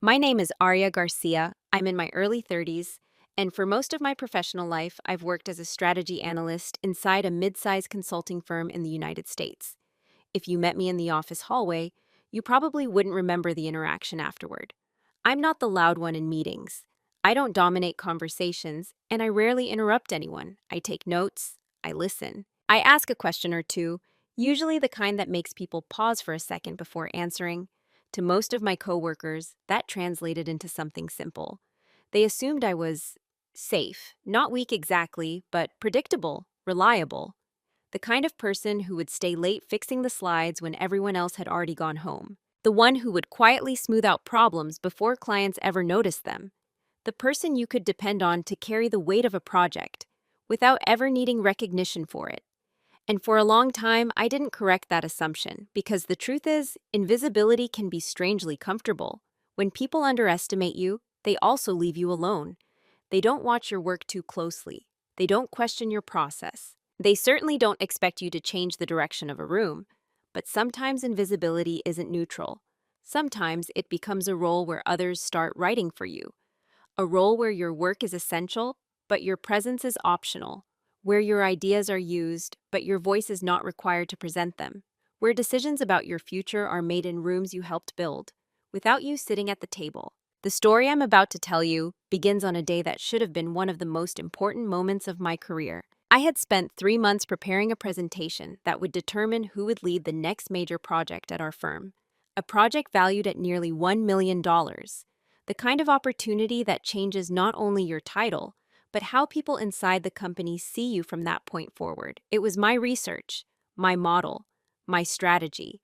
My name is Arya Garcia. I'm in my early 30s, and for most of my professional life, I've worked as a strategy analyst inside a mid-sized consulting firm in the United States. If you met me in the office hallway, you probably wouldn't remember the interaction afterward. I'm not the loud one in meetings. I don't dominate conversations, and I rarely interrupt anyone. I take notes, I listen. I ask a question or two, usually the kind that makes people pause for a second before answering. To most of my coworkers, that translated into something simple. They assumed I was safe, not weak exactly, but predictable, reliable. The kind of person who would stay late fixing the slides when everyone else had already gone home. The one who would quietly smooth out problems before clients ever noticed them. The person you could depend on to carry the weight of a project without ever needing recognition for it. And for a long time, I didn't correct that assumption because the truth is, invisibility can be strangely comfortable. When people underestimate you, they also leave you alone. They don't watch your work too closely. They don't question your process. They certainly don't expect you to change the direction of a room. But sometimes invisibility isn't neutral. Sometimes it becomes a role where others start writing for you. A role where your work is essential, but your presence is optional. Where your ideas are used, but your voice is not required to present them. Where decisions about your future are made in rooms you helped build, without you sitting at the table. The story I'm about to tell you begins on a day that should have been one of the most important moments of my career. I had spent 3 months preparing a presentation that would determine who would lead the next major project at our firm. A project valued at nearly $1 million. The kind of opportunity that changes not only your title, but how people inside the company see you from that point forward. It was my research, my model, my strategy.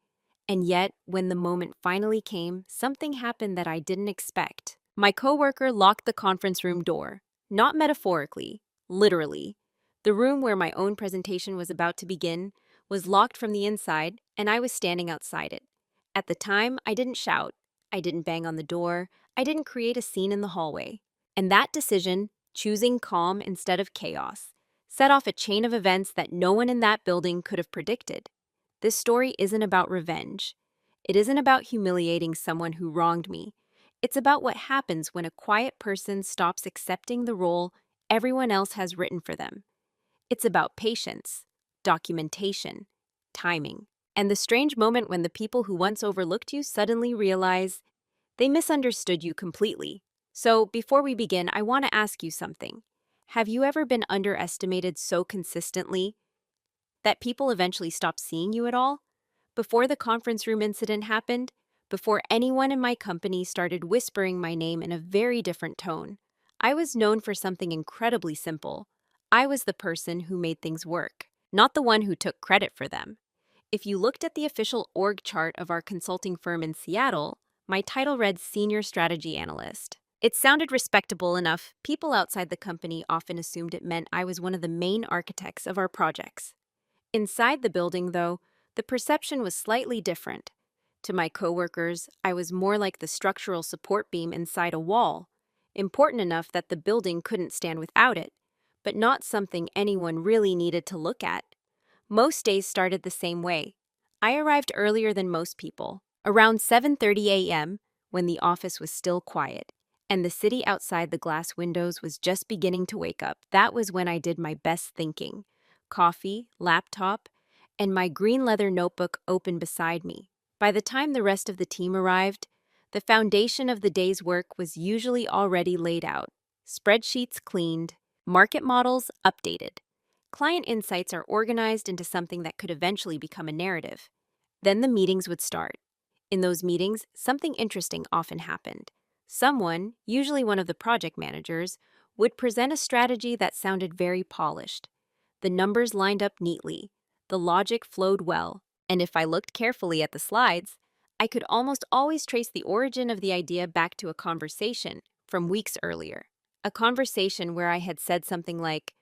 And yet, when the moment finally came, something happened that I didn't expect. My coworker locked the conference room door, not metaphorically, literally. The room where my own presentation was about to begin was locked from the inside, and I was standing outside it. At the time, I didn't shout. I didn't bang on the door. I didn't create a scene in the hallway. And that decision, choosing calm instead of chaos, set off a chain of events that no one in that building could have predicted. This story isn't about revenge. It isn't about humiliating someone who wronged me. It's about what happens when a quiet person stops accepting the role everyone else has written for them. It's about patience, documentation, timing, and the strange moment when the people who once overlooked you suddenly realize they misunderstood you completely. So, before we begin, I want to ask you something. Have you ever been underestimated so consistently that people eventually stopped seeing you at all? Before the conference room incident happened, before anyone in my company started whispering my name in a very different tone, I was known for something incredibly simple. I was the person who made things work, not the one who took credit for them. If you looked at the official org chart of our consulting firm in Seattle, my title read Senior Strategy Analyst. It sounded respectable enough. People outside the company often assumed it meant I was one of the main architects of our projects. Inside the building, though, the perception was slightly different. To my coworkers, I was more like the structural support beam inside a wall, important enough that the building couldn't stand without it, but not something anyone really needed to look at. Most days started the same way. I arrived earlier than most people, around 7:30 a.m., when the office was still quiet, and the city outside the glass windows was just beginning to wake up. That was when I did my best thinking. Coffee, laptop, and my green leather notebook open beside me. By the time the rest of the team arrived, the foundation of the day's work was usually already laid out. Spreadsheets cleaned, market models updated. Client insights are organized into something that could eventually become a narrative. Then the meetings would start. In those meetings, something interesting often happened. Someone, usually one of the project managers, would present a strategy that sounded very polished. The numbers lined up neatly, the logic flowed well, and if I looked carefully at the slides, I could almost always trace the origin of the idea back to a conversation from weeks earlier. A conversation where I had said something like,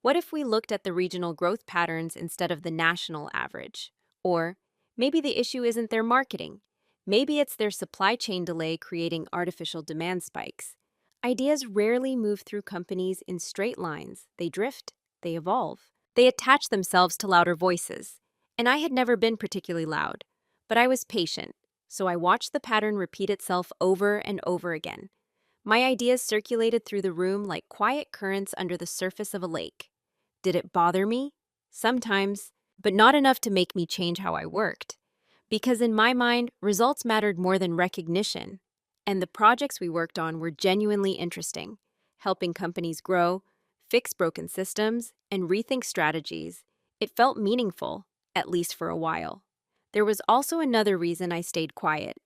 "What if we looked at the regional growth patterns instead of the national average?" Or, "Maybe the issue isn't their marketing. Maybe it's their supply chain delay creating artificial demand spikes." Ideas rarely move through companies in straight lines. They drift, they evolve. They attach themselves to louder voices. And I had never been particularly loud, but I was patient, so I watched the pattern repeat itself over and over again. My ideas circulated through the room like quiet currents under the surface of a lake. Did it bother me? Sometimes, but not enough to make me change how I worked. Because in my mind, results mattered more than recognition. And the projects we worked on were genuinely interesting, helping companies grow, fix broken systems, and rethink strategies. It felt meaningful, at least for a while. There was also another reason I stayed quiet.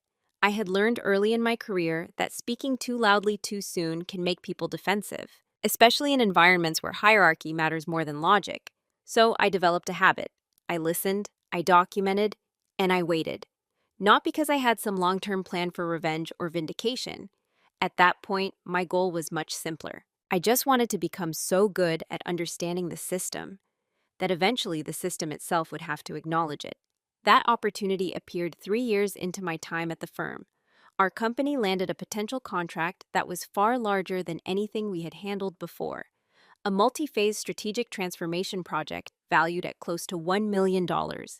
I had learned early in my career that speaking too loudly too soon can make people defensive, especially in environments where hierarchy matters more than logic. So I developed a habit. I listened, I documented, and I waited. Not because I had some long-term plan for revenge or vindication. At that point, my goal was much simpler. I just wanted to become so good at understanding the system that eventually the system itself would have to acknowledge it. That opportunity appeared 3 years into my time at the firm. Our company landed a potential contract that was far larger than anything we had handled before. A multi-phase strategic transformation project valued at close to $1 million.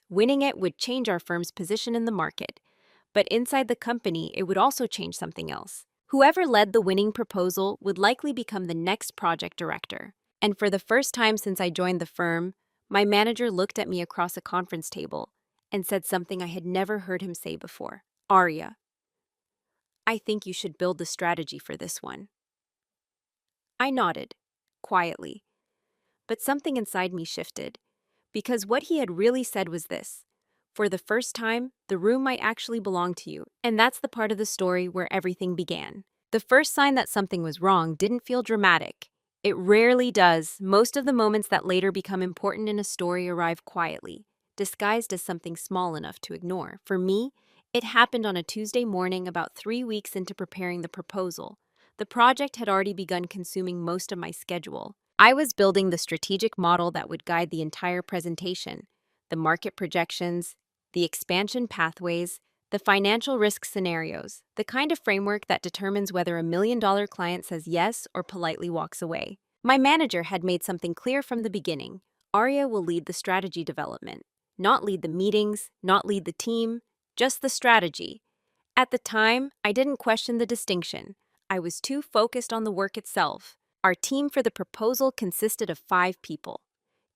Winning it would change our firm's position in the market. But inside the company, it would also change something else. Whoever led the winning proposal would likely become the next project director. And for the first time since I joined the firm, my manager looked at me across a conference table and said something I had never heard him say before. "Arya, I think you should build the strategy for this one." I nodded, quietly, but something inside me shifted, because what he had really said was this: for the first time, the room might actually belong to you, and that's the part of the story where everything began. The first sign that something was wrong didn't feel dramatic. It rarely does. Most of the moments that later become important in a story arrive quietly, disguised as something small enough to ignore. For me, it happened on a Tuesday morning about 3 weeks into preparing the proposal. The project had already begun consuming most of my schedule. I was building the strategic model that would guide the entire presentation, the market projections, the expansion pathways, the financial risk scenarios, the kind of framework that determines whether $1 million client says yes or politely walks away. My manager had made something clear from the beginning. Arya will lead the strategy development, not lead the meetings, not lead the team, just the strategy. At the time, I didn't question the distinction. I was too focused on the work itself. Our team for the proposal consisted of 5 people: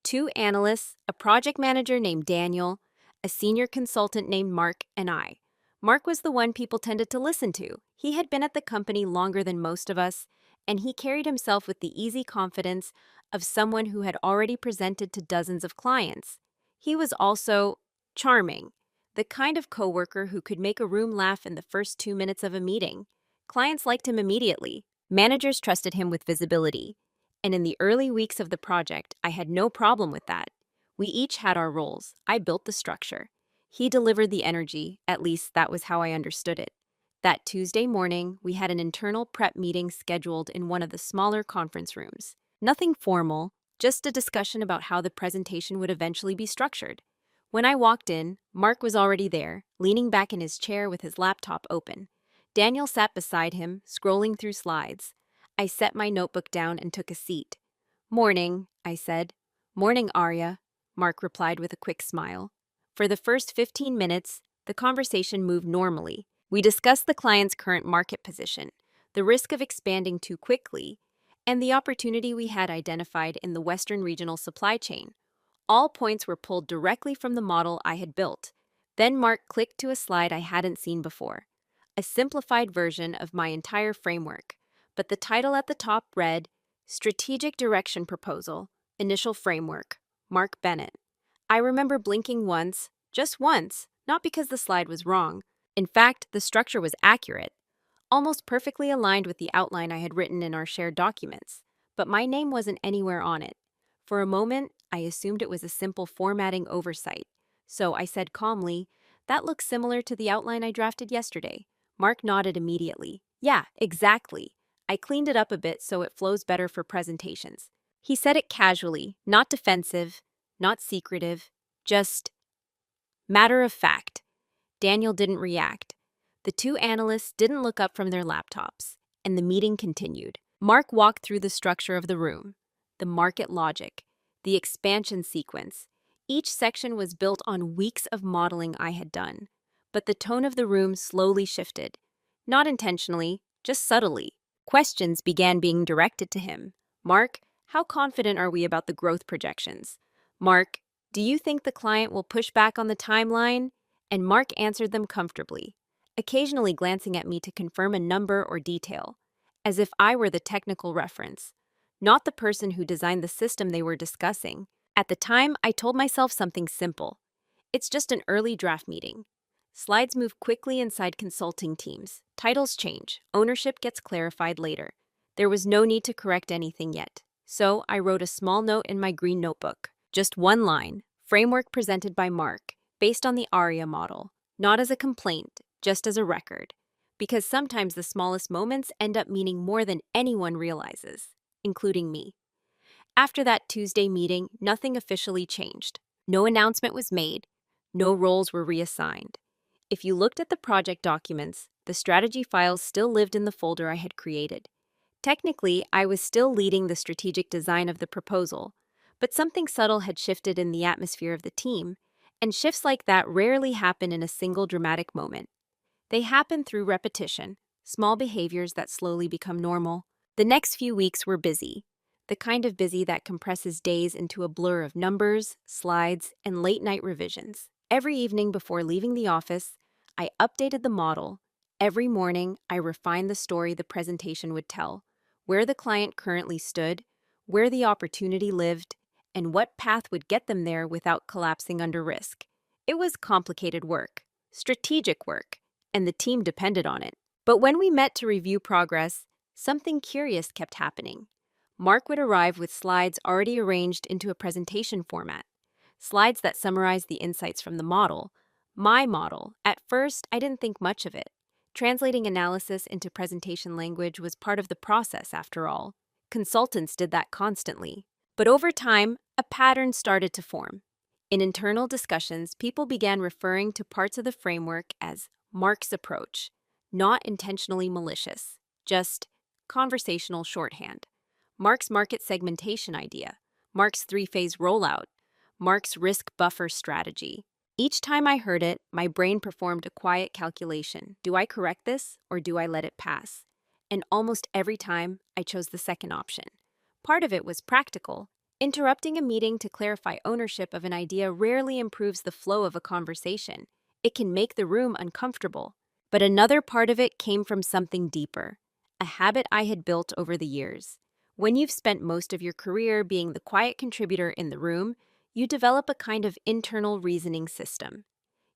2 analysts, a project manager named Daniel, a senior consultant named Mark, and I. Mark was the one people tended to listen to. He had been at the company longer than most of us, and he carried himself with the easy confidence of someone who had already presented to dozens of clients. He was also charming, the kind of coworker who could make a room laugh in the first 2 minutes of a meeting. Clients liked him immediately. Managers trusted him with visibility. And in the early weeks of the project, I had no problem with that. We each had our roles. I built the structure. He delivered the energy, at least that was how I understood it. That Tuesday morning, we had an internal prep meeting scheduled in one of the smaller conference rooms. Nothing formal, just a discussion about how the presentation would eventually be structured. When I walked in, Mark was already there, leaning back in his chair with his laptop open. Daniel sat beside him, scrolling through slides. I set my notebook down and took a seat. "Morning," I said. "Morning, Arya," Mark replied with a quick smile. For the first 15 minutes, the conversation moved normally. We discussed the client's current market position, the risk of expanding too quickly, and the opportunity we had identified in the Western regional supply chain. All points were pulled directly from the model I had built. Then Mark clicked to a slide I hadn't seen before, a simplified version of my entire framework, but the title at the top read, "Strategic Direction Proposal, Initial Framework, Mark Bennett." I remember blinking once, just once, not because the slide was wrong. In fact, the structure was accurate, almost perfectly aligned with the outline I had written in our shared documents, but my name wasn't anywhere on it. For a moment, I assumed it was a simple formatting oversight, so I said calmly, "That looks similar to the outline I drafted yesterday." Mark nodded immediately. "Yeah, exactly. I cleaned it up a bit so it flows better for presentations." He said it casually, not defensive, not secretive, just matter of fact. Daniel didn't react. The 2 analysts didn't look up from their laptops, and the meeting continued. Mark walked through the structure of the room, the market logic, the expansion sequence. Each section was built on weeks of modeling I had done. but the tone of the room slowly shifted. Not intentionally, just subtly. Questions began being directed to him. Mark, how confident are we about the growth projections? Mark, do you think the client will push back on the timeline? And Mark answered them comfortably, occasionally glancing at me to confirm a number or detail, as if I were the technical reference, not the person who designed the system they were discussing. At the time, I told myself something simple. It's just an early draft meeting. Slides move quickly inside consulting teams. Titles change. Ownership gets clarified later. There was no need to correct anything yet. So I wrote a small note in my green notebook. Just one line. Framework presented by Mark, based on the ARIA model. Not as a complaint, just as a record. Because sometimes the smallest moments end up meaning more than anyone realizes, including me. After that Tuesday meeting, nothing officially changed. No announcement was made. No roles were reassigned. If you looked at the project documents, the strategy files still lived in the folder I had created. Technically, I was still leading the strategic design of the proposal, but something subtle had shifted in the atmosphere of the team, and shifts like that rarely happen in a single dramatic moment. They happen through repetition, small behaviors that slowly become normal. The next few weeks were busy, the kind of busy that compresses days into a blur of numbers, slides, and late-night revisions. Every evening before leaving the office, I updated the model. Every morning, I refined the story the presentation would tell, where the client currently stood, where the opportunity lived, and what path would get them there without collapsing under risk. It was complicated work, strategic work, and the team depended on it. But when we met to review progress, something curious kept happening. Mark would arrive with slides already arranged into a presentation format, slides that summarized the insights from the model. My model. At first, I didn't think much of it. Translating analysis into presentation language was part of the process, after all. Consultants did that constantly. But over time, a pattern started to form. In internal discussions, people began referring to parts of the framework as Mark's approach, not intentionally malicious, just conversational shorthand. Mark's market segmentation idea, Mark's three-phase rollout, Mark's risk buffer strategy. Each time I heard it, my brain performed a quiet calculation. Do I correct this or do I let it pass? And almost every time, I chose the second option. Part of it was practical. Interrupting a meeting to clarify ownership of an idea rarely improves the flow of a conversation. It can make the room uncomfortable. But another part of it came from something deeper, a habit I had built over the years. When you've spent most of your career being the quiet contributor in the room, you develop a kind of internal reasoning system.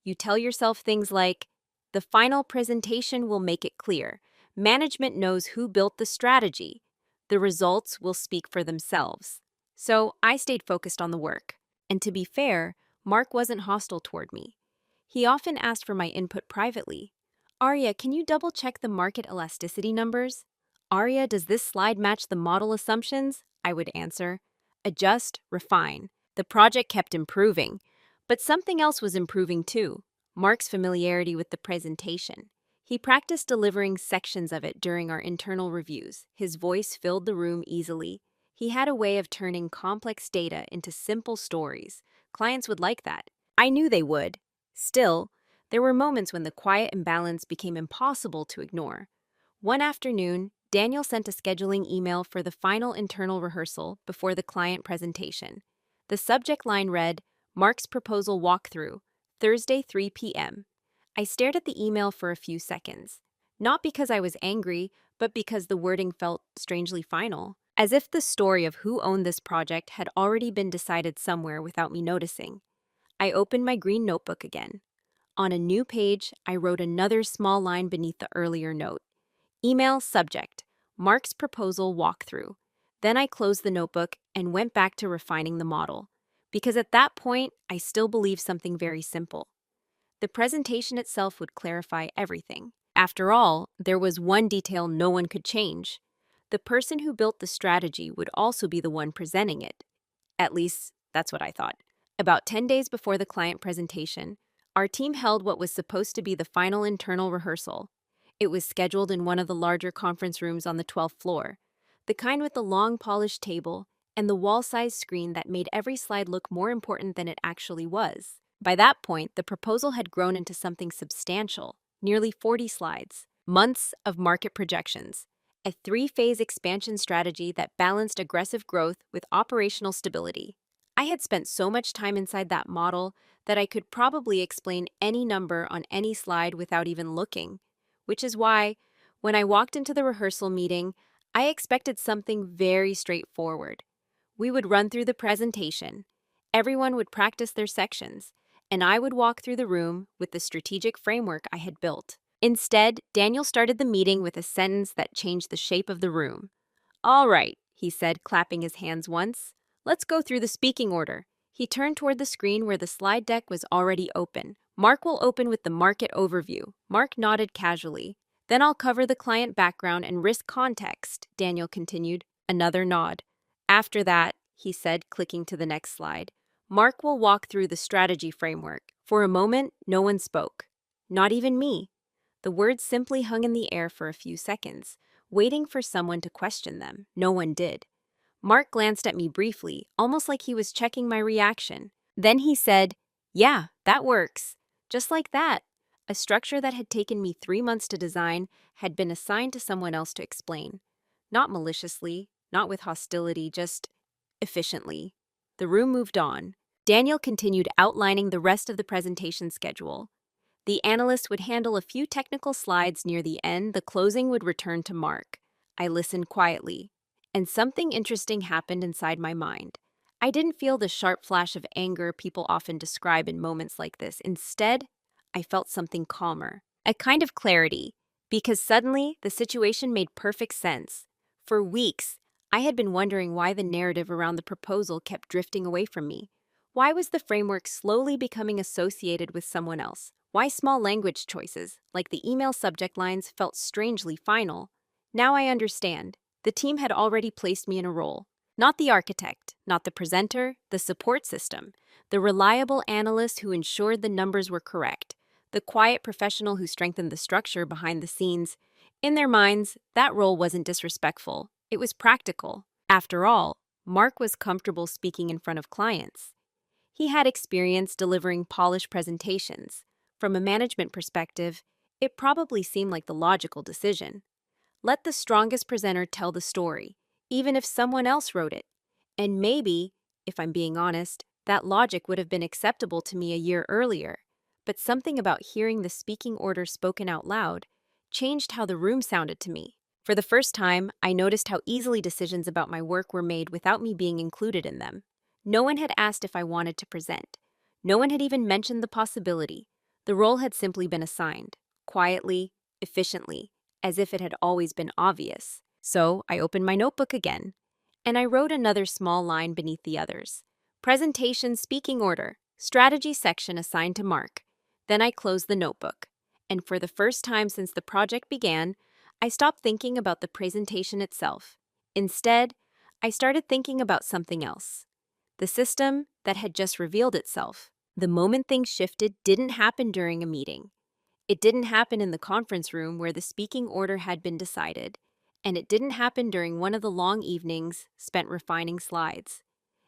You tell yourself things like, the final presentation will make it clear. Management knows who built the strategy. The results will speak for themselves. So I stayed focused on the work. And to be fair, Mark wasn't hostile toward me. He often asked for my input privately. Arya, can you double-check the market elasticity numbers? Arya, does this slide match the model assumptions? I would answer. Adjust, refine. The project kept improving, but something else was improving too. Mark's familiarity with the presentation. He practiced delivering sections of it during our internal reviews. His voice filled the room easily. He had a way of turning complex data into simple stories. Clients would like that. I knew they would. Still, there were moments when the quiet imbalance became impossible to ignore. One afternoon, Daniel sent a scheduling email for the final internal rehearsal before the client presentation. The subject line read, Mark's proposal walkthrough, Thursday 3 p.m. I stared at the email for a few seconds, not because I was angry, but because the wording felt strangely final, as if the story of who owned this project had already been decided somewhere without me noticing. I opened my green notebook again. On a new page, I wrote another small line beneath the earlier note. Email subject, Mark's proposal walkthrough. Then I closed the notebook and went back to refining the model, because at that point, I still believed something very simple. The presentation itself would clarify everything. After all, there was one detail no one could change. The person who built the strategy would also be the one presenting it. At least, that's what I thought. About 10 days before the client presentation, our team held what was supposed to be the final internal rehearsal. It was scheduled in one of the larger conference rooms on the 12th floor, the kind with the long polished table and the wall-sized screen that made every slide look more important than it actually was. By that point, the proposal had grown into something substantial, nearly 40 slides, months of market projections, a three-phase expansion strategy that balanced aggressive growth with operational stability. I had spent so much time inside that model that I could probably explain any number on any slide without even looking, which is why, when I walked into the rehearsal meeting, I expected something very straightforward. We would run through the presentation. Everyone would practice their sections, and I would walk through the room with the strategic framework I had built. Instead, Daniel started the meeting with a sentence that changed the shape of the room. "All right," he said, clapping his hands once. "Let's go through the speaking order." He turned toward the screen where the slide deck was already open. "Mark will open with the market overview." Mark nodded casually. "Then I'll cover the client background and risk context," Daniel continued. Another nod. "After that," he said, clicking to the next slide, "Mark will walk through the strategy framework." For a moment, no one spoke. Not even me. The words simply hung in the air for a few seconds, waiting for someone to question them. No one did. Mark glanced at me briefly, almost like he was checking my reaction. Then he said, "Yeah, that works." Just like that. A structure that had taken me 3 months to design had been assigned to someone else to explain. Not maliciously, not with hostility, just efficiently. The room moved on. Daniel continued outlining the rest of the presentation schedule. The analyst would handle a few technical slides near the end. The closing would return to Mark. I listened quietly, and something interesting happened inside my mind. I didn't feel the sharp flash of anger people often describe in moments like this. Instead, I felt something calmer, a kind of clarity, because suddenly the situation made perfect sense. For weeks, I had been wondering why the narrative around the proposal kept drifting away from me. Why was the framework slowly becoming associated with someone else? Why small language choices, like the email subject lines, felt strangely final? Now I understand. The team had already placed me in a role. Not the architect, not the presenter, the support system, the reliable analyst who ensured the numbers were correct, the quiet professional who strengthened the structure behind the scenes. In their minds, that role wasn't disrespectful. It was practical. After all, Mark was comfortable speaking in front of clients. He had experience delivering polished presentations. From a management perspective, it probably seemed like the logical decision. Let the strongest presenter tell the story, even if someone else wrote it. And maybe, if I'm being honest, that logic would have been acceptable to me a year earlier. But something about hearing the speaking order spoken out loud changed how the room sounded to me. For the first time, I noticed how easily decisions about my work were made without me being included in them. No one had asked if I wanted to present. No one had even mentioned the possibility. The role had simply been assigned, quietly, efficiently, as if it had always been obvious. So I opened my notebook again, and I wrote another small line beneath the others. Presentation speaking order, strategy section assigned to Mark. Then I closed the notebook, and for the first time since the project began, I stopped thinking about the presentation itself. Instead, I started thinking about something else. The system that had just revealed itself. The moment things shifted didn't happen during a meeting. It didn't happen in the conference room where the speaking order had been decided, and it didn't happen during one of the long evenings spent refining slides.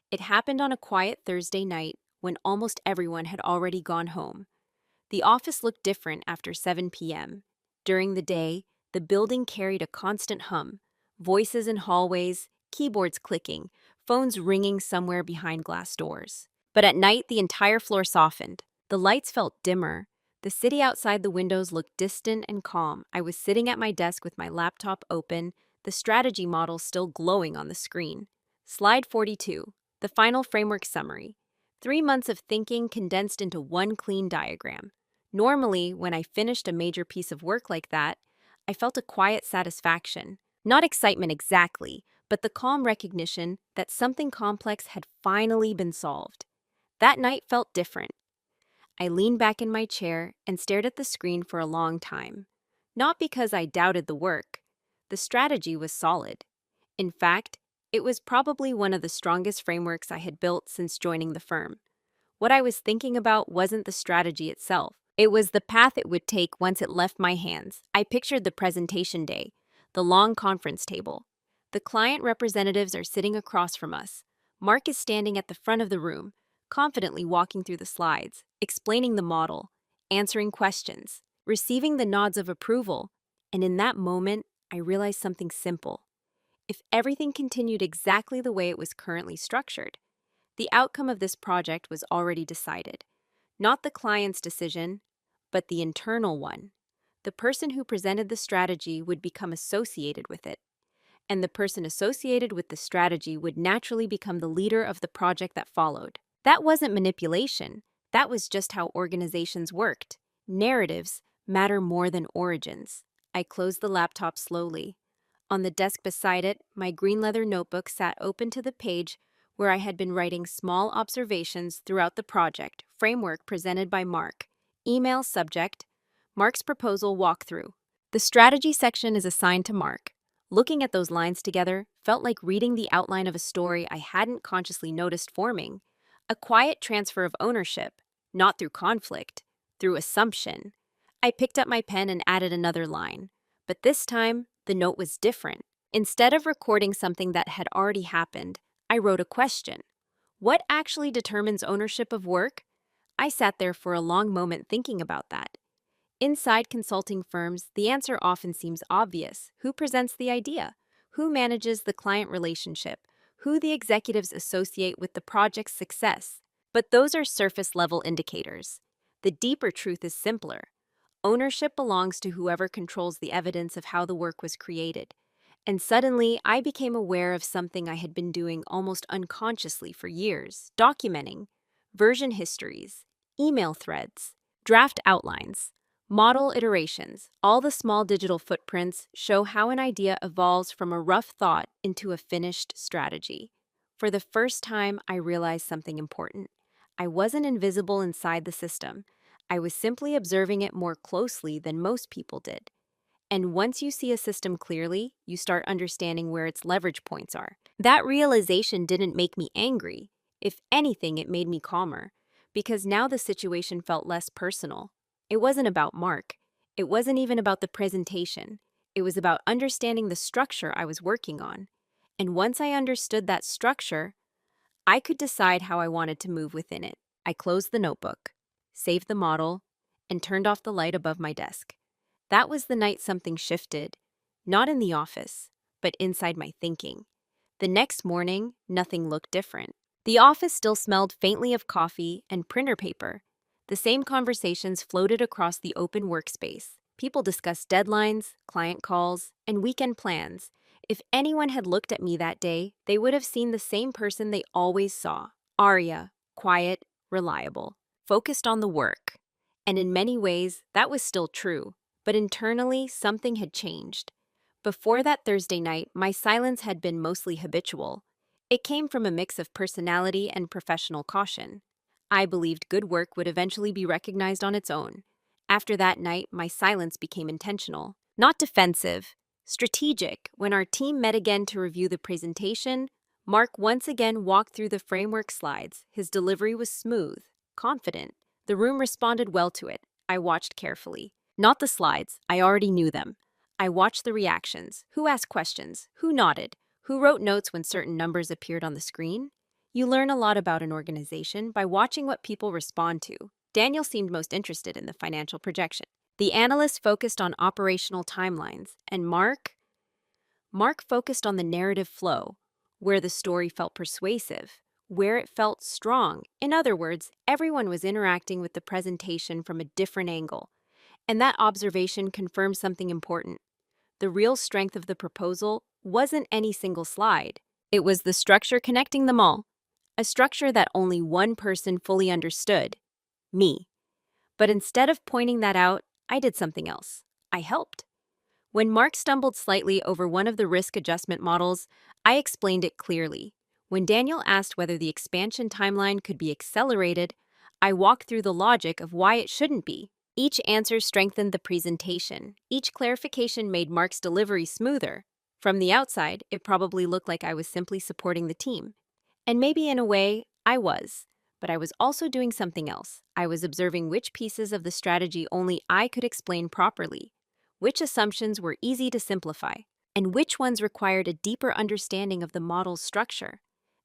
It happened on a quiet Thursday night when almost everyone had already gone home. The office looked different after 7 p.m. During the day, the building carried a constant hum, voices in hallways, keyboards clicking, phones ringing somewhere behind glass doors. But at night, the entire floor softened. The lights felt dimmer. The city outside the windows looked distant and calm. I was sitting at my desk with my laptop open, the strategy model still glowing on the screen. Slide 42, the final framework summary. 3 months of thinking condensed into one clean diagram. Normally, when I finished a major piece of work like that, I felt a quiet satisfaction. Not excitement exactly, but the calm recognition that something complex had finally been solved. That night felt different. I leaned back in my chair and stared at the screen for a long time. Not because I doubted the work. The strategy was solid. In fact, it was probably one of the strongest frameworks I had built since joining the firm. What I was thinking about wasn't the strategy itself. It was the path it would take once it left my hands. I pictured the presentation day, the long conference table. The client representatives are sitting across from us. Mark is standing at the front of the room, confidently walking through the slides, explaining the model, answering questions, receiving the nods of approval. And in that moment, I realized something simple. If everything continued exactly the way it was currently structured, the outcome of this project was already decided. Not the client's decision, but the internal one. The person who presented the strategy would become associated with it, and the person associated with the strategy would naturally become the leader of the project that followed. That wasn't manipulation. That was just how organizations worked. Narratives matter more than origins. I closed the laptop slowly. On the desk beside it, my green leather notebook sat open to the page where I had been writing small observations throughout the project. Framework presented by Mark. Email subject: Mark's proposal walkthrough. The strategy section is assigned to Mark. Looking at those lines together felt like reading the outline of a story I hadn't consciously noticed forming. A quiet transfer of ownership, not through conflict, through assumption. I picked up my pen and added another line. But this time, the note was different. Instead of recording something that had already happened, I wrote a question. What actually determines ownership of work? I sat there for a long moment thinking about that. Inside consulting firms, the answer often seems obvious. Who presents the idea? Who manages the client relationship? Who the executives associate with the project's success? But those are surface-level indicators. The deeper truth is simpler. Ownership belongs to whoever controls the evidence of how the work was created. And suddenly, I became aware of something I had been doing almost unconsciously for years: documenting version histories, email threads, draft outlines, model iterations. All the small digital footprints show how an idea evolves from a rough thought into a finished strategy. For the first time, I realized something important. I wasn't invisible inside the system. I was simply observing it more closely than most people did. And once you see a system clearly, you start understanding where its leverage points are. That realization didn't make me angry. If anything, it made me calmer, because now the situation felt less personal. It wasn't about Mark. It wasn't even about the presentation. It was about understanding the structure I was working on. And once I understood that structure, I could decide how I wanted to move within it. I closed the notebook, saved the model, and turned off the light above my desk. That was the night something shifted, not in the office, but inside my thinking. The next morning, nothing looked different. The office still smelled faintly of coffee and printer paper. The same conversations floated across the open workspace. People discussed deadlines, client calls, and weekend plans. If anyone had looked at me that day, they would have seen the same person they always saw: Arya, quiet, reliable, focused on the work. And in many ways, that was still true. But internally, something had changed. Before that Thursday night, my silence had been mostly habitual. It came from a mix of personality and professional caution. I believed good work would eventually be recognized on its own. After that night, my silence became intentional, not defensive, strategic. When our team met again to review the presentation, Mark once again walked through the framework slides. His delivery was smooth, confident. The room responded well to it. I watched carefully. Not the slides, I already knew them. I watched the reactions. Who asked questions? Who nodded? Who wrote notes when certain numbers appeared on the screen? You learn a lot about an organization by watching what people respond to. Daniel seemed most interested in the financial projection. The analyst focused on operational timelines, and Mark focused on the narrative flow, where the story felt persuasive, where it felt strong. In other words, everyone was interacting with the presentation from a different angle. And that observation confirmed something important. The real strength of the proposal wasn't any single slide. It was the structure connecting them all. A structure that only one person fully understood: me. But instead of pointing that out, I did something else. I helped. When Mark stumbled slightly over one of the risk adjustment models, I explained it clearly. When Daniel asked whether the expansion timeline could be accelerated, I walked through the logic of why it shouldn't be. Each answer strengthened the presentation. Each clarification made Mark's delivery smoother. From the outside, it probably looked like I was simply supporting the team. And maybe in a way, I was. But I was also doing something else. I was observing which pieces of the strategy only I could explain properly, which assumptions were easy to simplify, and which ones required a deeper understanding of the model's structure.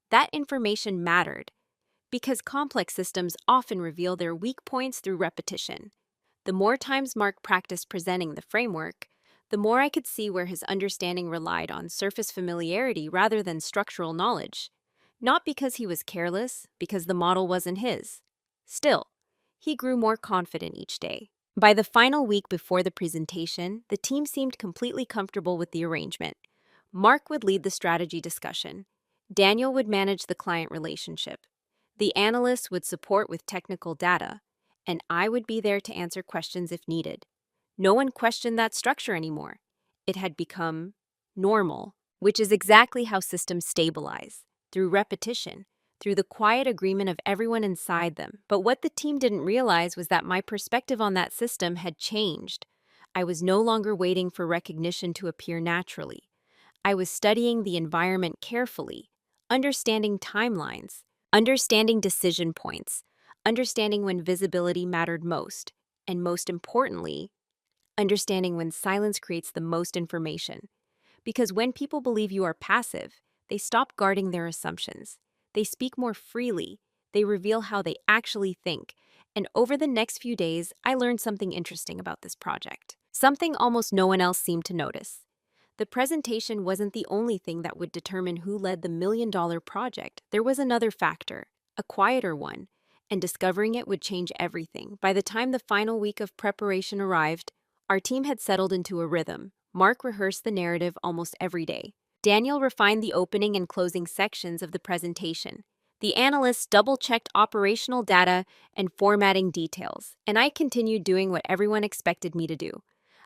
That information mattered, because complex systems often reveal their weak points through repetition. The more times Mark practiced presenting the framework, the more I could see where his understanding relied on surface familiarity rather than structural knowledge. Not because he was careless, because the model wasn't his. Still, he grew more confident each day. By the final week before the presentation, the team seemed completely comfortable with the arrangement. Mark would lead the strategy discussion. Daniel would manage the client relationship. The analyst would support with technical data, and I would be there to answer questions if needed. No one questioned that structure anymore. It had become normal, which is exactly how systems stabilize, through repetition, through the quiet agreement of everyone inside them. But what the team didn't realize was that my perspective on that system had changed. I was no longer waiting for recognition to appear naturally. I was studying the environment carefully, understanding timelines, understanding decision points, understanding when visibility mattered most, and most importantly, understanding when silence creates the most information. Because when people believe you are passive, they stop guarding their assumptions. They speak more freely. They reveal how they actually think. And over the next few days, I learned something interesting about this project. Something almost no one else seemed to notice. The presentation wasn't the only thing that would determine who led the million-dollar project. There was another factor, a quieter one, and discovering it would change everything. By the time the final week of preparation arrived, our team had settled into a rhythm. Mark rehearsed the narrative almost every day. Daniel refined the opening and closing sections of the presentation. The analysts double-checked operational data and formatting details, and I continued doing what everyone expected me to do.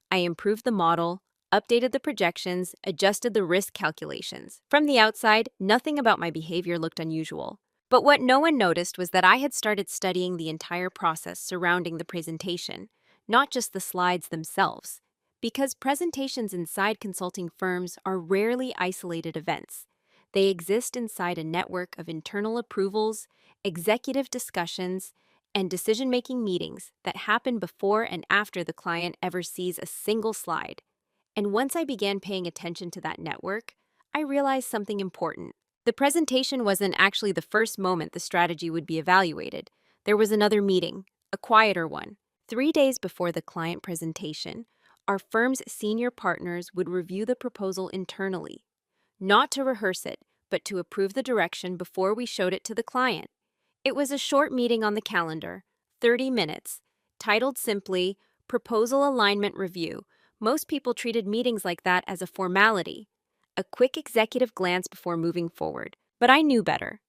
I improved the model, updated the projections, adjusted the risk calculations. From the outside, nothing about my behavior looked unusual. But what no one noticed was that I had started studying the entire process surrounding the presentation, not just the slides themselves. Because presentations inside consulting firms are rarely isolated events. They exist inside a network of internal approvals, executive discussions, and decision-making meetings that happen before and after the client ever sees a single slide. And once I began paying attention to that network, I realized something important. The presentation wasn't actually the first moment the strategy would be evaluated. There was another meeting, a quieter one. 3 days before the client presentation, our firm's senior partners would review the proposal internally, not to rehearse it, but to approve the direction before we showed it to the client. It was a short meeting on the calendar, 30 minutes, titled simply Proposal Alignment Review. Most people treated meetings like that as a formality, a quick executive glance before moving forward. But I knew better.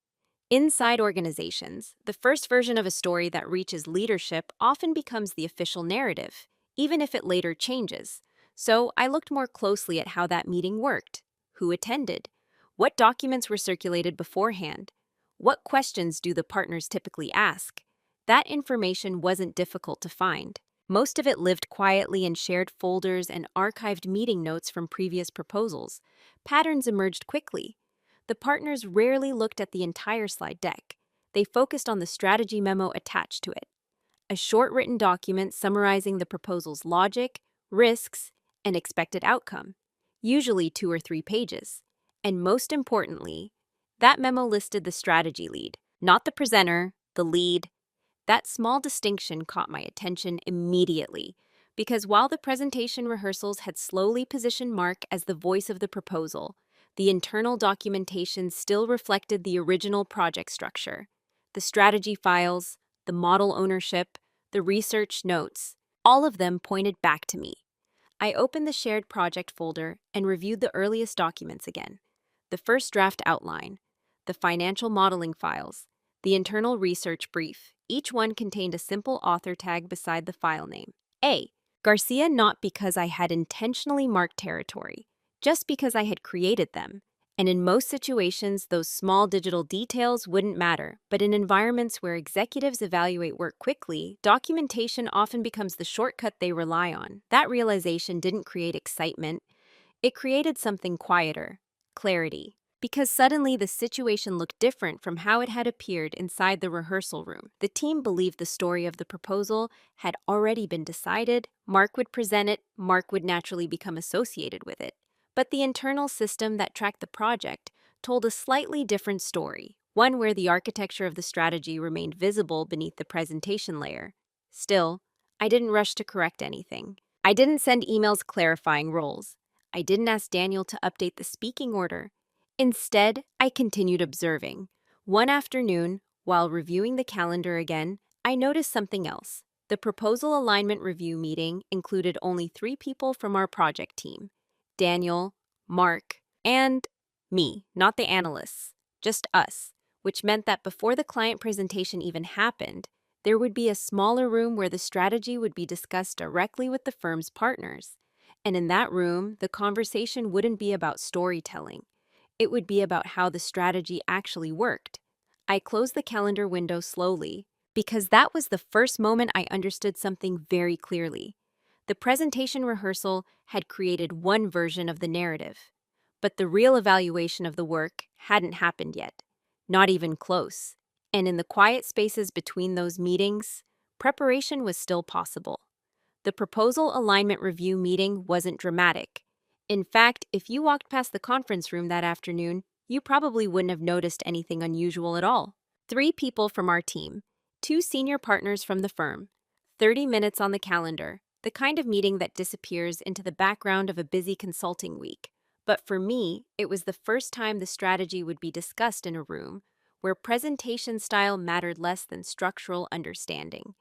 Inside organizations, the first version of a story that reaches leadership often becomes the official narrative, even if it later changes. So I looked more closely at how that meeting worked, who attended, what documents were circulated beforehand, what questions do the partners typically ask. That information wasn't difficult to find. Most of it lived quietly in shared folders and archived meeting notes from previous proposals. Patterns emerged quickly. The partners rarely looked at the entire slide deck. They focused on the strategy memo attached to it, a short written document summarizing the proposal's logic, risks, and expected outcome, usually 2 or 3 pages. And most importantly, that memo listed the strategy lead, not the presenter, the lead. That small distinction caught my attention immediately, because while the presentation rehearsals had slowly positioned Mark as the voice of the proposal, the internal documentation still reflected the original project structure. The strategy files, the model ownership, the research notes, all of them pointed back to me. I opened the shared project folder and reviewed the earliest documents again. The first draft outline, the financial modeling files, the internal research brief. Each one contained a simple author tag beside the file name. A. Garcia, not because I had intentionally marked territory, just because I had created them. And in most situations, those small digital details wouldn't matter. But in environments where executives evaluate work quickly, documentation often becomes the shortcut they rely on. That realization didn't create excitement. It created something quieter, clarity. Because suddenly the situation looked different from how it had appeared inside the rehearsal room. The team believed the story of the proposal had already been decided. Mark would present it, Mark would naturally become associated with it. But the internal system that tracked the project told a slightly different story, one where the architecture of the strategy remained visible beneath the presentation layer. Still, I didn't rush to correct anything. I didn't send emails clarifying roles. I didn't ask Daniel to update the speaking order. Instead, I continued observing. One afternoon, while reviewing the calendar again, I noticed something else. The proposal alignment review meeting included only 3 people from our project team: Daniel, Mark, and me, not the analysts, just us, which meant that before the client presentation even happened, there would be a smaller room where the strategy would be discussed directly with the firm's partners. And in that room, the conversation wouldn't be about storytelling. It would be about how the strategy actually worked. I closed the calendar window slowly, because that was the first moment I understood something very clearly. The presentation rehearsal had created one version of the narrative, but the real evaluation of the work hadn't happened yet, not even close. And in the quiet spaces between those meetings, preparation was still possible. The proposal alignment review meeting wasn't dramatic. In fact, if you walked past the conference room that afternoon, you probably wouldn't have noticed anything unusual at all. 3 people from our team, 2 senior partners from the firm, 30 minutes on the calendar, the kind of meeting that disappears into the background of a busy consulting week. But for me, it was the first time the strategy would be discussed in a room where presentation style mattered less than structural understanding.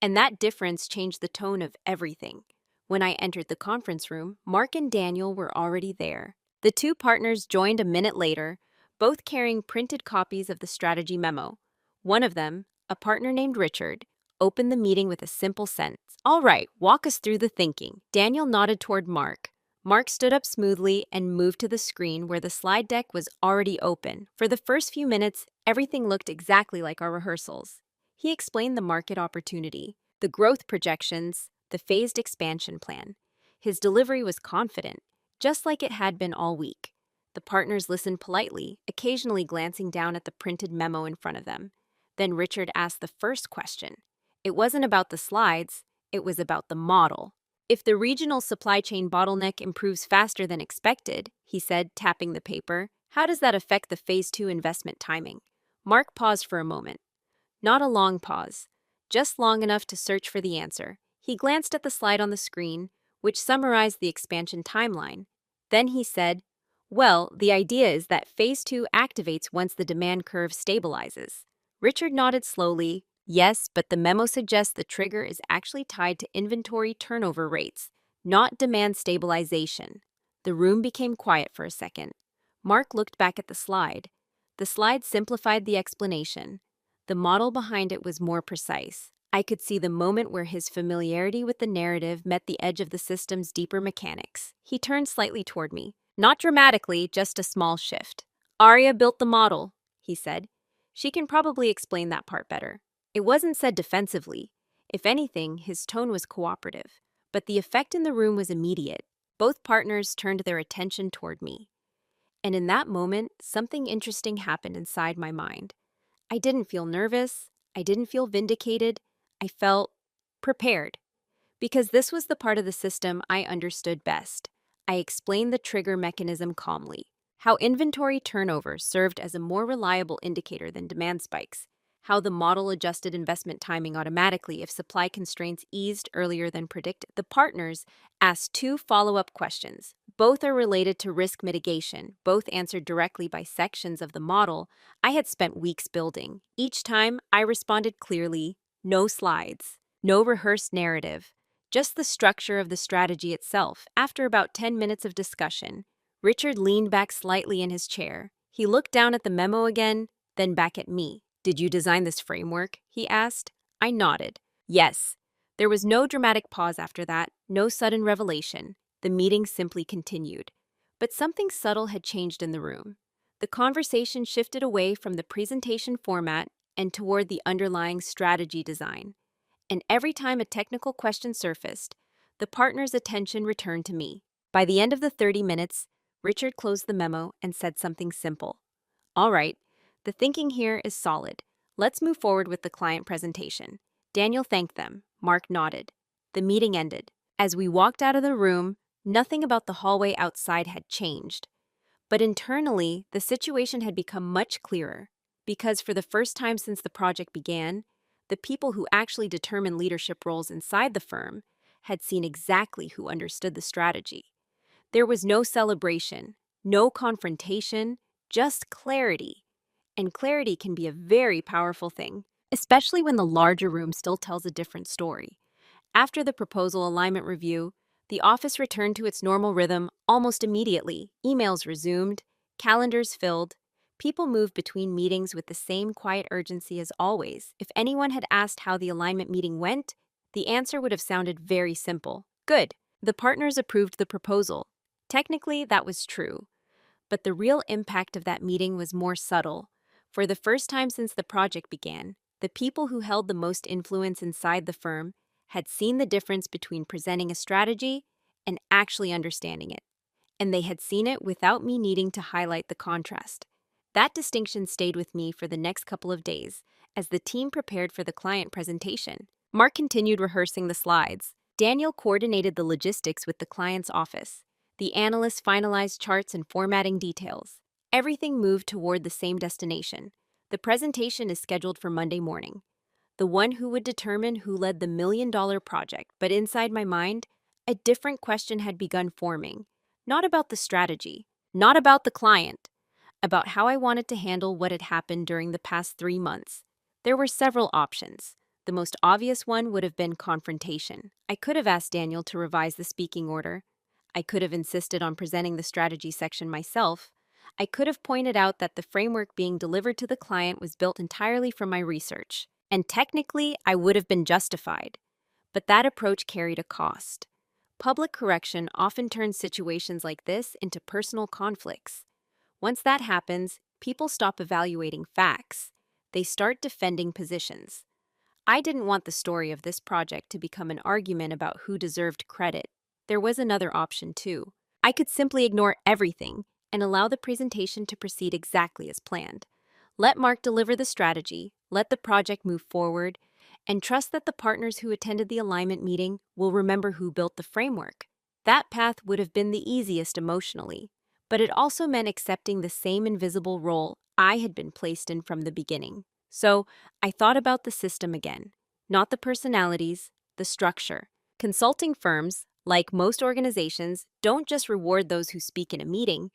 And that difference changed the tone of everything. When I entered the conference room, Mark and Daniel were already there. The 2 partners joined a minute later, both carrying printed copies of the strategy memo. One of them, a partner named Richard, opened the meeting with a simple sentence. "All right, walk us through the thinking." Daniel nodded toward Mark. Mark stood up smoothly and moved to the screen where the slide deck was already open. For the first few minutes, everything looked exactly like our rehearsals. He explained the market opportunity, the growth projections, the phased expansion plan. His delivery was confident, just like it had been all week. The partners listened politely, occasionally glancing down at the printed memo in front of them. Then Richard asked the first question. It wasn't about the slides, it was about the model. "If the regional supply chain bottleneck improves faster than expected," he said, tapping the paper, "how does that affect the Phase 2 investment timing?" Mark paused for a moment. Not a long pause, just long enough to search for the answer. He glanced at the slide on the screen, which summarized the expansion timeline. Then he said, "Well, the idea is that Phase 2 activates once the demand curve stabilizes." Richard nodded slowly. "Yes, but the memo suggests the trigger is actually tied to inventory turnover rates, not demand stabilization." The room became quiet for a second. Mark looked back at the slide. The slide simplified the explanation. The model behind it was more precise. I could see the moment where his familiarity with the narrative met the edge of the system's deeper mechanics. He turned slightly toward me. Not dramatically, just a small shift. "Arya built the model," he said. "She can probably explain that part better." It wasn't said defensively. If anything, his tone was cooperative. But the effect in the room was immediate. Both partners turned their attention toward me. And in that moment, something interesting happened inside my mind. I didn't feel nervous. I didn't feel vindicated. I felt prepared. Because this was the part of the system I understood best. I explained the trigger mechanism calmly. How inventory turnover served as a more reliable indicator than demand spikes. How the model adjusted investment timing automatically if supply constraints eased earlier than predicted. The partners asked 2 follow-up questions. Both are related to risk mitigation, both answered directly by sections of the model I had spent weeks building. Each time, I responded clearly, no slides, no rehearsed narrative, just the structure of the strategy itself. After about 10 minutes of discussion, Richard leaned back slightly in his chair. He looked down at the memo again, then back at me. "Did you design this framework?" he asked. I nodded. Yes. There was no dramatic pause after that, no sudden revelation. The meeting simply continued. But something subtle had changed in the room. The conversation shifted away from the presentation format and toward the underlying strategy design. And every time a technical question surfaced, the partner's attention returned to me. By the end of the 30 minutes, Richard closed the memo and said something simple. "All right, the thinking here is solid. Let's move forward with the client presentation." Daniel thanked them. Mark nodded. The meeting ended. As we walked out of the room, nothing about the hallway outside had changed. But internally, the situation had become much clearer. because for the first time since the project began, the people who actually determine leadership roles inside the firm had seen exactly who understood the strategy. There was no celebration, no confrontation, just clarity. And clarity can be a very powerful thing, especially when the larger room still tells a different story. After the proposal alignment review, the office returned to its normal rhythm almost immediately. Emails resumed, calendars filled. People moved between meetings with the same quiet urgency as always. If anyone had asked how the alignment meeting went, the answer would have sounded very simple. Good. The partners approved the proposal. Technically, that was true. But the real impact of that meeting was more subtle. For the first time since the project began, the people who held the most influence inside the firm had seen the difference between presenting a strategy and actually understanding it. And they had seen it without me needing to highlight the contrast. That distinction stayed with me for the next couple of days as the team prepared for the client presentation. Mark continued rehearsing the slides. Daniel coordinated the logistics with the client's office. The analysts finalized charts and formatting details. Everything moved toward the same destination. The presentation is scheduled for Monday morning. The one who would determine who led the $1 million project, but inside my mind, a different question had begun forming. Not about the strategy, not about the client, about how I wanted to handle what had happened during the past 3 months. There were several options. The most obvious one would have been confrontation. I could have asked Daniel to revise the speaking order. I could have insisted on presenting the strategy section myself. I could have pointed out that the framework being delivered to the client was built entirely from my research. And technically, I would have been justified. But that approach carried a cost. Public correction often turns situations like this into personal conflicts. Once that happens, people stop evaluating facts. They start defending positions. I didn't want the story of this project to become an argument about who deserved credit. There was another option, too. I could simply ignore everything and allow the presentation to proceed exactly as planned. Let Mark deliver the strategy, let the project move forward, and trust that the partners who attended the alignment meeting will remember who built the framework. That path would have been the easiest emotionally, but it also meant accepting the same invisible role I had been placed in from the beginning. So I thought about the system again, not the personalities, the structure. Consulting firms, like most organizations, don't just reward those who speak in a meeting.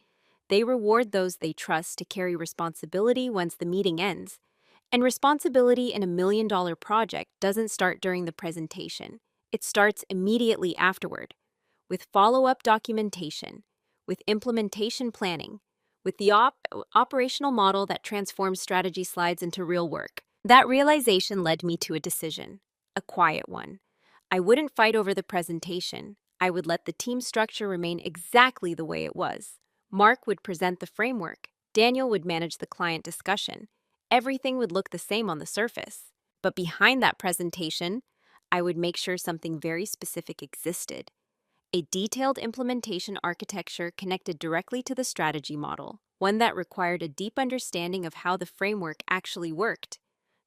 They reward those they trust to carry responsibility once the meeting ends. And responsibility in $1 million project doesn't start during the presentation. It starts immediately afterward, with follow-up documentation, with implementation planning, with the operational model that transforms strategy slides into real work. That realization led me to a decision, a quiet one. I wouldn't fight over the presentation. I would let the team structure remain exactly the way it was. Mark would present the framework. Daniel would manage the client discussion. Everything would look the same on the surface. But behind that presentation, I would make sure something very specific existed. A detailed implementation architecture connected directly to the strategy model, one that required a deep understanding of how the framework actually worked.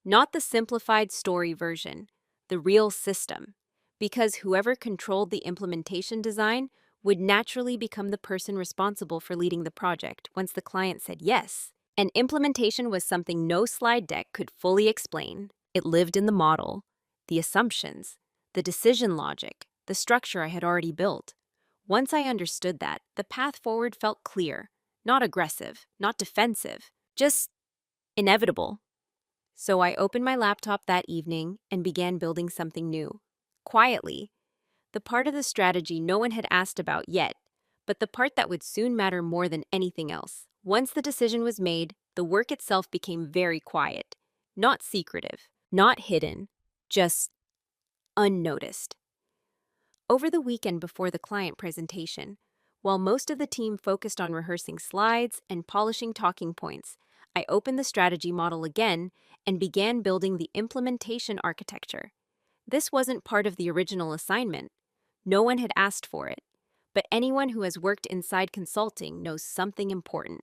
Not the simplified story version, the real system. Because whoever controlled the implementation design would naturally become the person responsible for leading the project once the client said yes. And implementation was something no slide deck could fully explain. It lived in the model, the assumptions, the decision logic, the structure I had already built. Once I understood that, the path forward felt clear, not aggressive, not defensive, just inevitable. So I opened my laptop that evening and began building something new. Quietly, the part of the strategy no one had asked about yet, but the part that would soon matter more than anything else. Once the decision was made, the work itself became very quiet, not secretive, not hidden, just unnoticed. Over the weekend before the client presentation, while most of the team focused on rehearsing slides and polishing talking points, I opened the strategy model again and began building the implementation architecture. This wasn't part of the original assignment. No one had asked for it. But anyone who has worked inside consulting knows something important.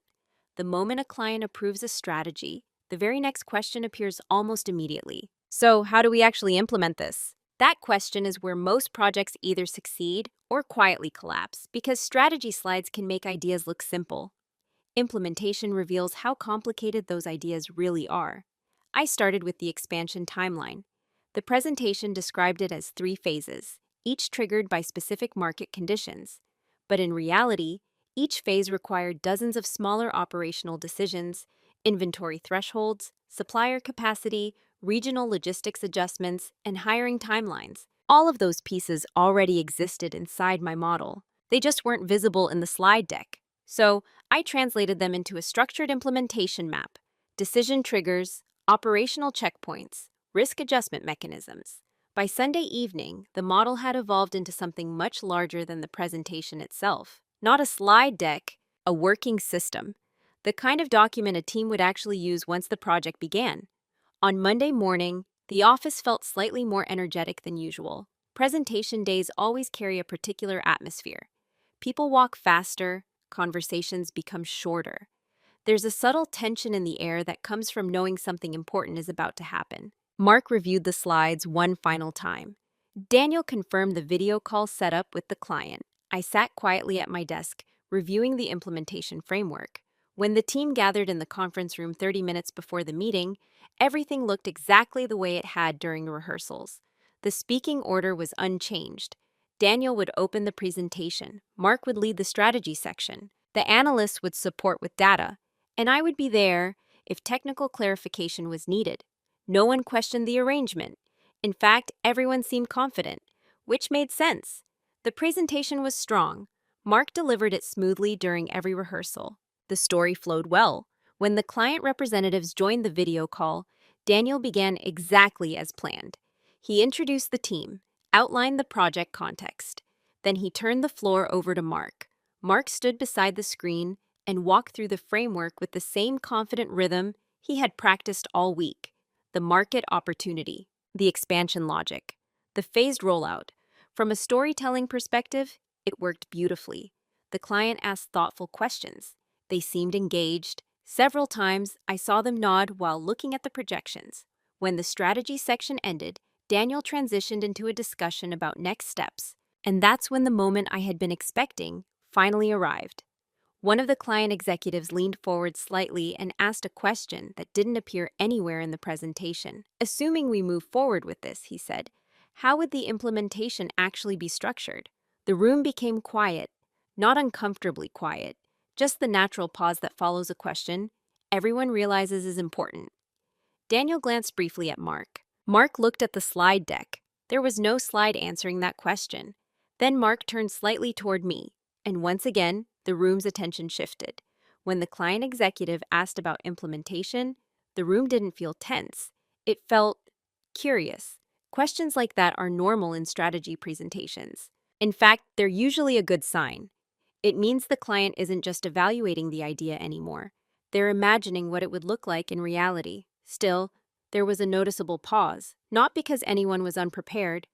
The moment a client approves a strategy, the very next question appears almost immediately. So, how do we actually implement this? That question is where most projects either succeed or quietly collapse because strategy slides can make ideas look simple. Implementation reveals how complicated those ideas really are. I started with the expansion timeline. The presentation described it as 3 phases, each triggered by specific market conditions. But in reality, each phase required dozens of smaller operational decisions, inventory thresholds, supplier capacity, regional logistics adjustments, and hiring timelines. All of those pieces already existed inside my model. They just weren't visible in the slide deck. So, I translated them into a structured implementation map: decision triggers, operational checkpoints, risk adjustment mechanisms. By Sunday evening, the model had evolved into something much larger than the presentation itself. Not a slide deck, a working system. The kind of document a team would actually use once the project began. On Monday morning, the office felt slightly more energetic than usual. Presentation days always carry a particular atmosphere. People walk faster, conversations become shorter. There's a subtle tension in the air that comes from knowing something important is about to happen. Mark reviewed the slides one final time. Daniel confirmed the video call setup with the client. I sat quietly at my desk, reviewing the implementation framework. When the team gathered in the conference room 30 minutes before the meeting, everything looked exactly the way it had during rehearsals. The speaking order was unchanged. Daniel would open the presentation, Mark would lead the strategy section, the analysts would support with data, and I would be there if technical clarification was needed. No one questioned the arrangement. In fact, everyone seemed confident, which made sense. The presentation was strong. Mark delivered it smoothly during every rehearsal. The story flowed well. When the client representatives joined the video call, Daniel began exactly as planned. He introduced the team, outlined the project context. Then he turned the floor over to Mark. Mark stood beside the screen and walked through the framework with the same confident rhythm he had practiced all week. The market opportunity, the expansion logic, the phased rollout. From a storytelling perspective, it worked beautifully. The client asked thoughtful questions. They seemed engaged. Several times, I saw them nod while looking at the projections. When the strategy section ended, Daniel transitioned into a discussion about next steps. And that's when the moment I had been expecting finally arrived. One of the client executives leaned forward slightly and asked a question that didn't appear anywhere in the presentation. Assuming we move forward with this, he said, how would the implementation actually be structured? The room became quiet, not uncomfortably quiet, just the natural pause that follows a question everyone realizes is important. Daniel glanced briefly at Mark. Mark looked at the slide deck. There was no slide answering that question. Then Mark turned slightly toward me, and once again, the room's attention shifted. When the client executive asked about implementation, the room didn't feel tense. It felt curious. Questions like that are normal in strategy presentations. In fact, they're usually a good sign. It means the client isn't just evaluating the idea anymore. They're imagining what it would look like in reality. Still, there was a noticeable pause, not because anyone was unprepared,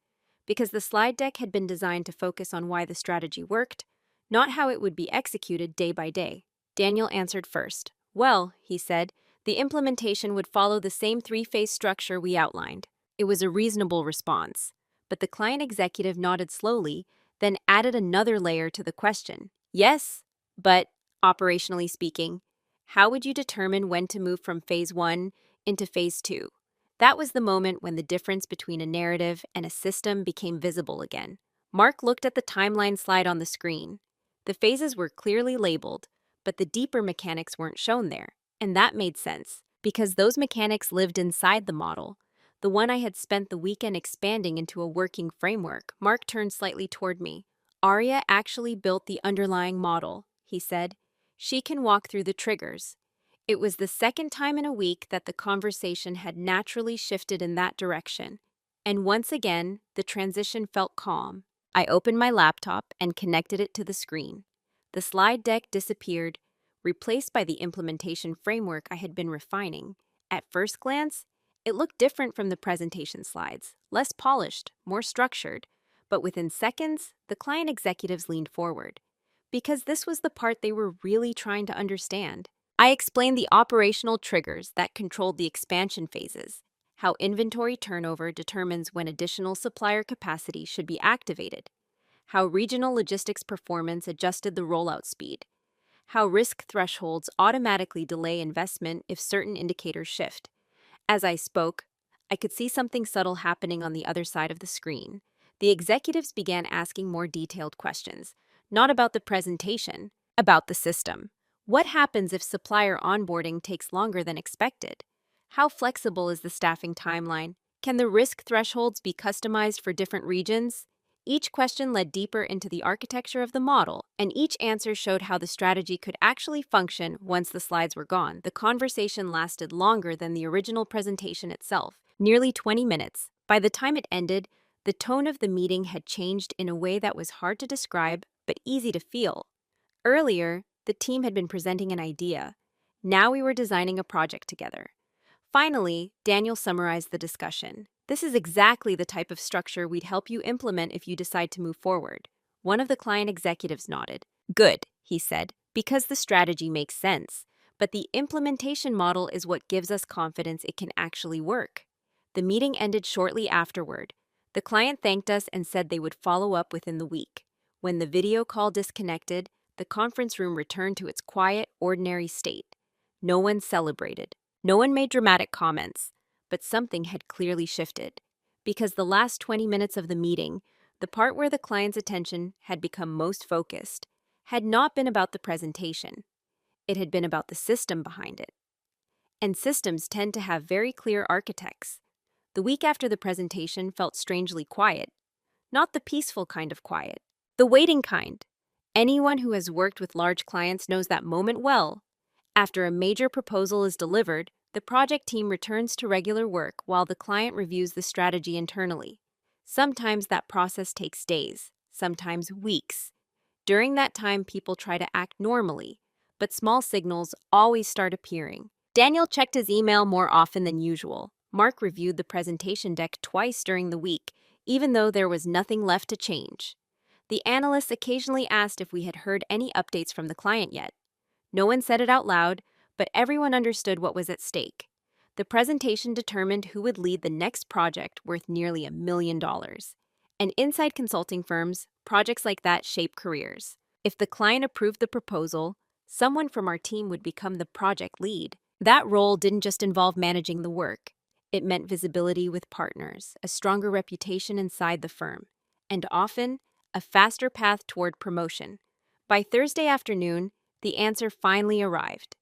because the slide deck had been designed to focus on why the strategy worked, not how it would be executed day by day. Daniel answered first. Well, he said, the implementation would follow the same 3-phase structure we outlined. It was a reasonable response, but the client executive nodded slowly, then added another layer to the question. Yes, but operationally speaking, how would you determine when to move from phase 1 into phase 2? That was the moment when the difference between a narrative and a system became visible again. Mark looked at the timeline slide on the screen. The phases were clearly labeled, but the deeper mechanics weren't shown there, and that made sense, because those mechanics lived inside the model, the one I had spent the weekend expanding into a working framework. Mark turned slightly toward me. Arya actually built the underlying model, he said. She can walk through the triggers. It was the second time in a week that the conversation had naturally shifted in that direction, and once again, the transition felt calm. I opened my laptop and connected it to the screen. The slide deck disappeared, replaced by the implementation framework I had been refining. At first glance, it looked different from the presentation slides, less polished, more structured, but within seconds, the client executives leaned forward. Because this was the part they were really trying to understand. I explained the operational triggers that controlled the expansion phases, how inventory turnover determines when additional supplier capacity should be activated, how regional logistics performance adjusted the rollout speed, how risk thresholds automatically delay investment if certain indicators shift. As I spoke, I could see something subtle happening on the other side of the screen. The executives began asking more detailed questions, not about the presentation, about the system. What happens if supplier onboarding takes longer than expected? How flexible is the staffing timeline? Can the risk thresholds be customized for different regions? Each question led deeper into the architecture of the model, and each answer showed how the strategy could actually function once the slides were gone. The conversation lasted longer than the original presentation itself, nearly 20 minutes. By the time it ended, the tone of the meeting had changed in a way that was hard to describe but easy to feel. Earlier, the team had been presenting an idea. Now we were designing a project together. Finally, Daniel summarized the discussion. This is exactly the type of structure we'd help you implement if you decide to move forward. One of the client executives nodded. Good, he said, because the strategy makes sense. But the implementation model is what gives us confidence it can actually work. The meeting ended shortly afterward. The client thanked us and said they would follow up within the week. When the video call disconnected, the conference room returned to its quiet, ordinary state. No one celebrated. No one made dramatic comments, but something had clearly shifted. Because the last 20 minutes of the meeting, the part where the client's attention had become most focused, had not been about the presentation. It had been about the system behind it. And systems tend to have very clear architects. The week after the presentation felt strangely quiet. Not the peaceful kind of quiet, the waiting kind. Anyone who has worked with large clients knows that moment well. After a major proposal is delivered, the project team returns to regular work while the client reviews the strategy internally. Sometimes that process takes days, sometimes weeks. During that time, people try to act normally, but small signals always start appearing. Daniel checked his email more often than usual. Mark reviewed the presentation deck twice during the week, even though there was nothing left to change. The analysts occasionally asked if we had heard any updates from the client yet. No one said it out loud, but everyone understood what was at stake. The presentation determined who would lead the next project worth nearly $1 million. And inside consulting firms, projects like that shape careers. If the client approved the proposal, someone from our team would become the project lead. That role didn't just involve managing the work. It meant visibility with partners, a stronger reputation inside the firm, and often, a faster path toward promotion. By Thursday afternoon, the answer finally arrived.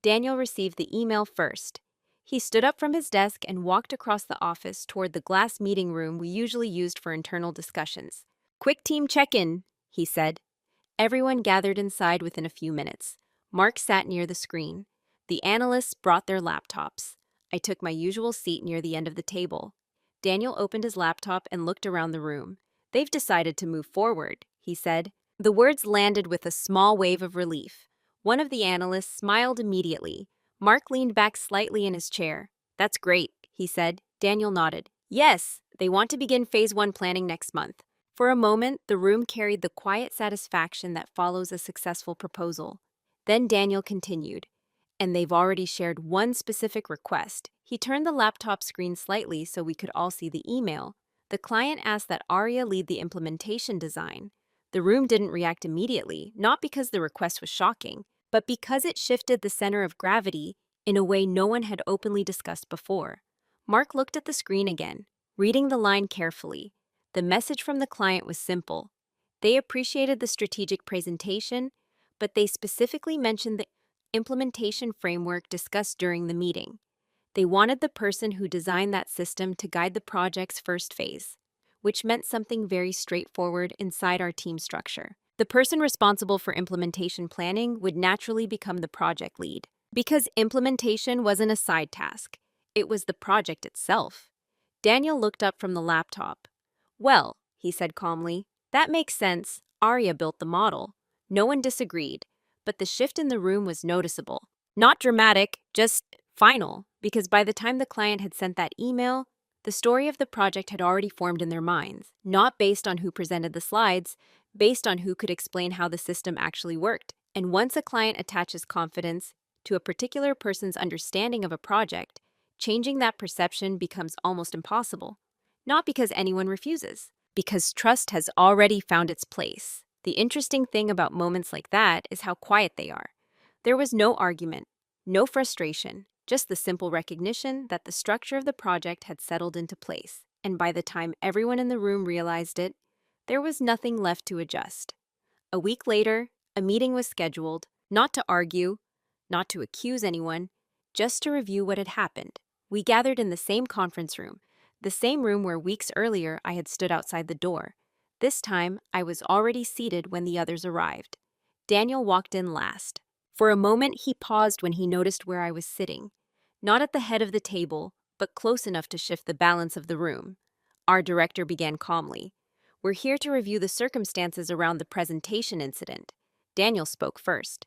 Daniel received the email first. He stood up from his desk and walked across the office toward the glass meeting room we usually used for internal discussions. "Quick team check-in," he said. Everyone gathered inside within a few minutes. Mark sat near the screen. The analysts brought their laptops. I took my usual seat near the end of the table. Daniel opened his laptop and looked around the room. "They've decided to move forward," he said. The words landed with a small wave of relief. One of the analysts smiled immediately. Mark leaned back slightly in his chair. "That's great," he said. Daniel nodded. "Yes, they want to begin phase 1 planning next month." For a moment, the room carried the quiet satisfaction that follows a successful proposal. Then Daniel continued. "And they've already shared one specific request." He turned the laptop screen slightly so we could all see the email. The client asked that Arya lead the implementation design. The room didn't react immediately, not because the request was shocking, but because it shifted the center of gravity in a way no one had openly discussed before. Mark looked at the screen again, reading the line carefully. The message from the client was simple. They appreciated the strategic presentation, but they specifically mentioned the implementation framework discussed during the meeting. They wanted the person who designed that system to guide the project's first phase, which meant something very straightforward inside our team structure. The person responsible for implementation planning would naturally become the project lead. Because implementation wasn't a side task, it was the project itself. Daniel looked up from the laptop. "Well," he said calmly, "that makes sense. Arya built the model." No one disagreed, but the shift in the room was noticeable. Not dramatic, just final, because by the time the client had sent that email, the story of the project had already formed in their minds, not based on who presented the slides, based on who could explain how the system actually worked. And once a client attaches confidence to a particular person's understanding of a project, changing that perception becomes almost impossible. Not because anyone refuses, because trust has already found its place. The interesting thing about moments like that is how quiet they are. There was no argument, no frustration, just the simple recognition that the structure of the project had settled into place, and by the time everyone in the room realized it, there was nothing left to adjust. A week later, a meeting was scheduled, not to argue, not to accuse anyone, just to review what had happened. We gathered in the same conference room, the same room where weeks earlier I had stood outside the door. This time, I was already seated when the others arrived. Daniel walked in last. For a moment, he paused when he noticed where I was sitting, not at the head of the table, but close enough to shift the balance of the room. Our director began calmly. "We're here to review the circumstances around the presentation incident." Daniel spoke first.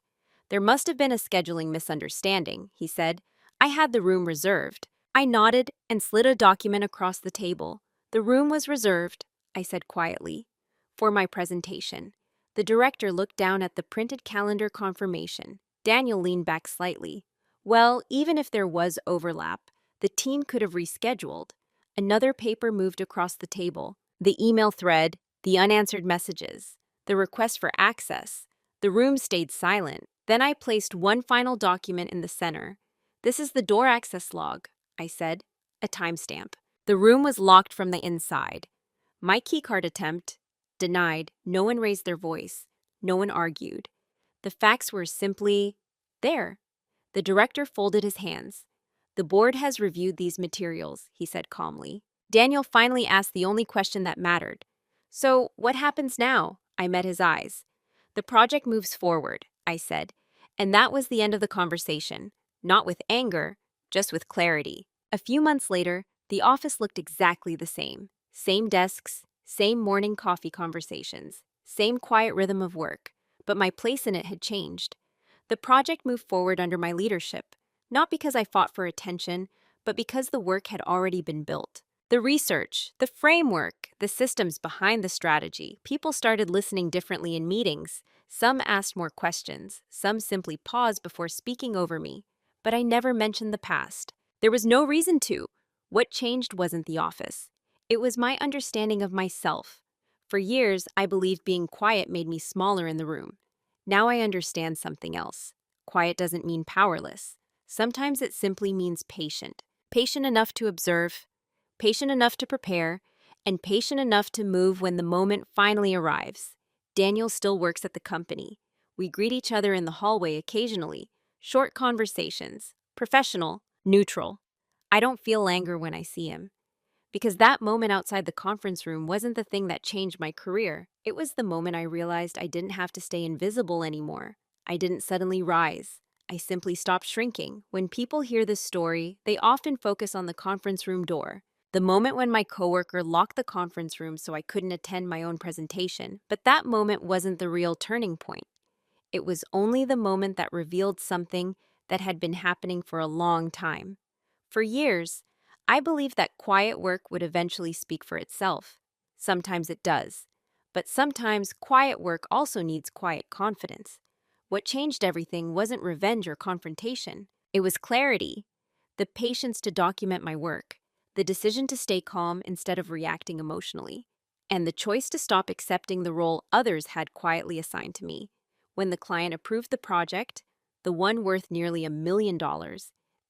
"There must have been a scheduling misunderstanding," he said. "I had the room reserved." I nodded and slid a document across the table. "The room was reserved," I said quietly, "for my presentation." The director looked down at the printed calendar confirmation. Daniel leaned back slightly. "Well, even if there was overlap, the team could have rescheduled." Another paper moved across the table. The email thread, the unanswered messages, the request for access. The room stayed silent. Then I placed one final document in the center. "This is the door access log," I said, a timestamp. The room was locked from the inside. My keycard attempt, denied. No one raised their voice. No one argued. The facts were simply there. The director folded his hands. "The board has reviewed these materials," he said calmly. Daniel finally asked the only question that mattered. "So, what happens now?" I met his eyes. "The project moves forward," I said. And that was the end of the conversation. Not with anger, just with clarity. A few months later, the office looked exactly the same. Same desks, same morning coffee conversations, same quiet rhythm of work. But my place in it had changed. The project moved forward under my leadership, not because I fought for attention, but because the work had already been built. The research, the framework, the systems behind the strategy. People started listening differently in meetings. Some asked more questions. Some simply paused before speaking over me. But I never mentioned the past. There was no reason to. What changed wasn't the office. It was my understanding of myself. For years, I believed being quiet made me smaller in the room. Now I understand something else. Quiet doesn't mean powerless. Sometimes it simply means patient. Patient enough to observe, patient enough to prepare, and patient enough to move when the moment finally arrives. Daniel still works at the company. We greet each other in the hallway occasionally. Short conversations. Professional, neutral. I don't feel anger when I see him. Because that moment outside the conference room wasn't the thing that changed my career. It was the moment I realized I didn't have to stay invisible anymore. I didn't suddenly rise. I simply stopped shrinking. When people hear this story, they often focus on the conference room door. The moment when my coworker locked the conference room so I couldn't attend my own presentation. But that moment wasn't the real turning point. It was only the moment that revealed something that had been happening for a long time. For years, I believed that quiet work would eventually speak for itself. Sometimes it does. But sometimes quiet work also needs quiet confidence. What changed everything wasn't revenge or confrontation. It was clarity, the patience to document my work, the decision to stay calm instead of reacting emotionally, and the choice to stop accepting the role others had quietly assigned to me. When the client approved the project, the one worth nearly $1 million,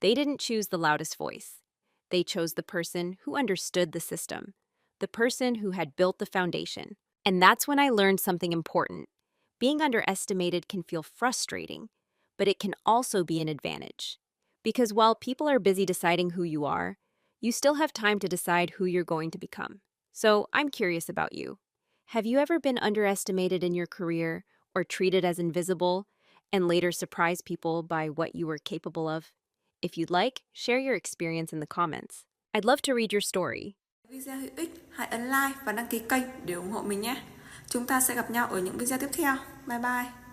they didn't choose the loudest voice. They chose the person who understood the system, the person who had built the foundation. And that's when I learned something important. Being underestimated can feel frustrating, but it can also be an advantage. Because while people are busy deciding who you are, you still have time to decide who you're going to become. So I'm curious about you. Have you ever been underestimated in your career or treated as invisible and later surprised people by what you were capable of? If you'd like, share your experience in the comments. I'd love to read your story. Video hữu ích, hãy ấn like và đăng ký kênh để ủng hộ mình nhé. Chúng ta sẽ gặp nhau ở những video tiếp theo. Bye bye.